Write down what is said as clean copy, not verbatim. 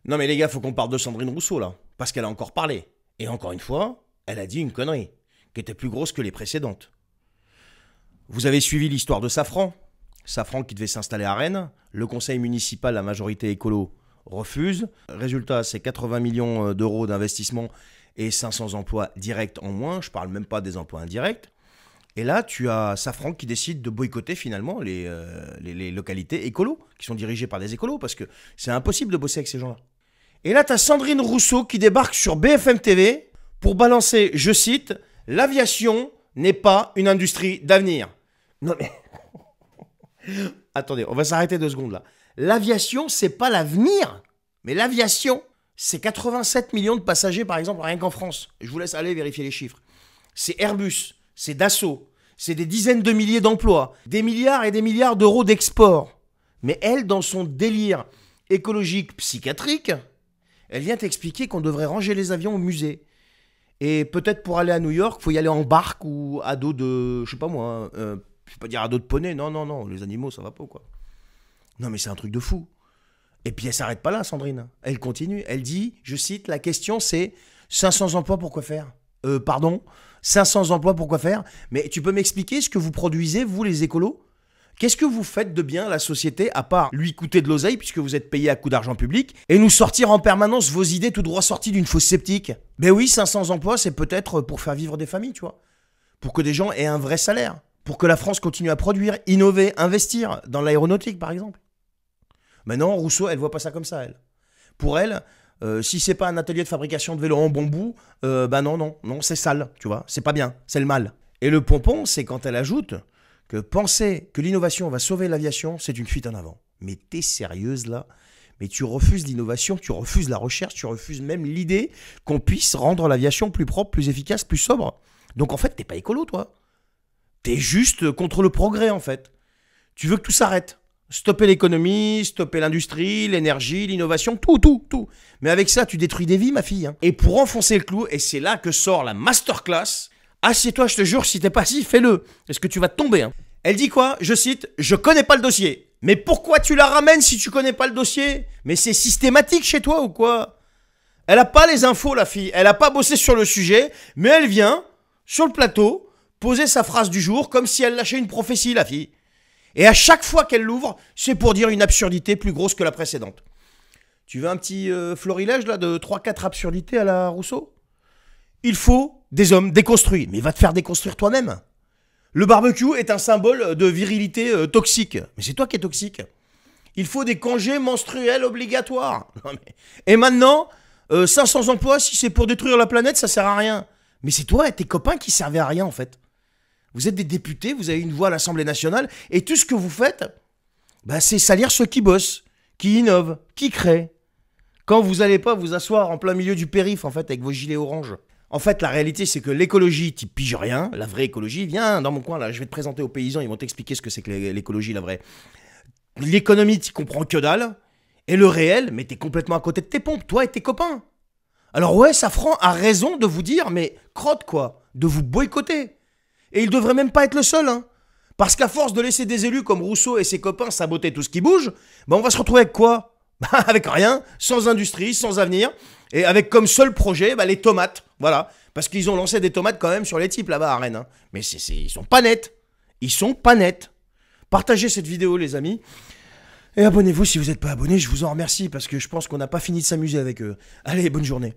Non mais les gars, faut qu'on parle de Sandrine Rousseau là, parce qu'elle a encore parlé. Et encore une fois, elle a dit une connerie, qui était plus grosse que les précédentes. Vous avez suivi l'histoire de Safran. Safran qui devait s'installer à Rennes. Le conseil municipal, la majorité écolo, refuse. Résultat, c'est 80 millions d'euros d'investissement et 500 emplois directs en moins. Je parle même pas des emplois indirects. Et là, tu as Safran qui décide de boycotter finalement les localités écolos, qui sont dirigées par des écolos, parce que c'est impossible de bosser avec ces gens-là. Et là, tu as Sandrine Rousseau qui débarque sur BFM TV pour balancer, je cite, « L'aviation n'est pas une industrie d'avenir ». Non mais... Attendez, on va s'arrêter 2 secondes là. L'aviation, c'est pas l'avenir, mais l'aviation, c'est 87 millions de passagers par exemple, rien qu'en France. Je vous laisse aller vérifier les chiffres. C'est Airbus, c'est Dassault, c'est des dizaines de milliers d'emplois, des milliards et des milliards d'euros d'export. Mais elle, dans son délire écologique psychiatrique, elle vient t'expliquer qu'on devrait ranger les avions au musée. Et peut-être pour aller à New York, il faut y aller en barque ou à dos de, je sais pas moi, je vais pas dire à dos de poney, non, les animaux ça va pas quoi. Non mais c'est un truc de fou. Et puis elle s'arrête pas là, Sandrine. Elle continue, elle dit, je cite, la question c'est 500 emplois pour quoi faire ? Pardon ? 500 emplois pour quoi faire ? Mais tu peux m'expliquer ce que vous produisez, vous les écolos ? Qu'est-ce que vous faites de bien à la société, à part lui coûter de l'oseille, puisque vous êtes payé à coups d'argent public, et nous sortir en permanence vos idées tout droit sorties d'une fosse sceptique ? Ben oui, 500 emplois, c'est peut-être pour faire vivre des familles, tu vois. Pour que des gens aient un vrai salaire. Pour que la France continue à produire, innover, investir, dans l'aéronautique, par exemple. Mais non, Rousseau, elle voit pas ça comme ça, elle. Pour elle, si c'est pas un atelier de fabrication de vélo en bambou, ben non, c'est sale, tu vois. C'est pas bien, c'est le mal. Et le pompon, c'est quand elle ajoute que penser que l'innovation va sauver l'aviation, c'est une fuite en avant. Mais t'es sérieuse là ? Mais tu refuses l'innovation, tu refuses la recherche, tu refuses même l'idée qu'on puisse rendre l'aviation plus propre, plus efficace, plus sobre. Donc en fait, t'es pas écolo, toi. T'es juste contre le progrès, en fait. Tu veux que tout s'arrête. Stopper l'économie, stopper l'industrie, l'énergie, l'innovation, tout. Mais avec ça, tu détruis des vies, ma fille. Hein. Et pour enfoncer le clou, et c'est là que sort la masterclass, assieds-toi, je te jure, si t'es pas assis, fais-le. Est-ce que tu vas tomber hein. Elle dit quoi ? Je cite, « Je connais pas le dossier. » Mais pourquoi tu la ramènes si tu connais pas le dossier ? Mais c'est systématique chez toi ou quoi ? Elle a pas les infos, la fille. Elle a pas bossé sur le sujet, mais elle vient, sur le plateau, poser sa phrase du jour comme si elle lâchait une prophétie, la fille. Et à chaque fois qu'elle l'ouvre, c'est pour dire une absurdité plus grosse que la précédente. Tu veux un petit florilège là de 3-4 absurdités à la Rousseau ? Il faut des hommes déconstruits. Mais va te faire déconstruire toi-même. Le barbecue est un symbole de virilité toxique. Mais c'est toi qui es toxique. Il faut des congés menstruels obligatoires. Non mais... Et maintenant, 500 emplois, si c'est pour détruire la planète, ça sert à rien. Mais c'est toi et tes copains qui servaient à rien en fait. Vous êtes des députés, vous avez une voix à l'Assemblée nationale, et tout ce que vous faites, bah, c'est salir ceux qui bossent, qui innovent, qui créent. Quand vous n'allez pas vous asseoir en plein milieu du périph', en fait, avec vos gilets orange. En fait, la réalité, c'est que l'écologie, t'y piges rien. La vraie écologie, viens dans mon coin, là, je vais te présenter aux paysans, ils vont t'expliquer ce que c'est que l'écologie, la vraie. L'économie, t'y comprends que dalle. Et le réel, mais t'es complètement à côté de tes pompes, toi et tes copains. Alors ouais, Safran a raison de vous dire, mais crotte quoi, de vous boycotter. Et il devrait même pas être le seul, hein. Parce qu'à force de laisser des élus comme Rousseau et ses copains saboter tout ce qui bouge, bah on va se retrouver avec quoi ? Avec rien, sans industrie, sans avenir, et avec comme seul projet bah, les tomates, voilà. Parce qu'ils ont lancé des tomates quand même sur les types là-bas à Rennes. Hein. Mais ils sont pas nets. Ils sont pas nets. Partagez cette vidéo les amis. Et abonnez-vous si vous n'êtes pas abonné, je vous en remercie parce que je pense qu'on n'a pas fini de s'amuser avec eux. Allez, bonne journée.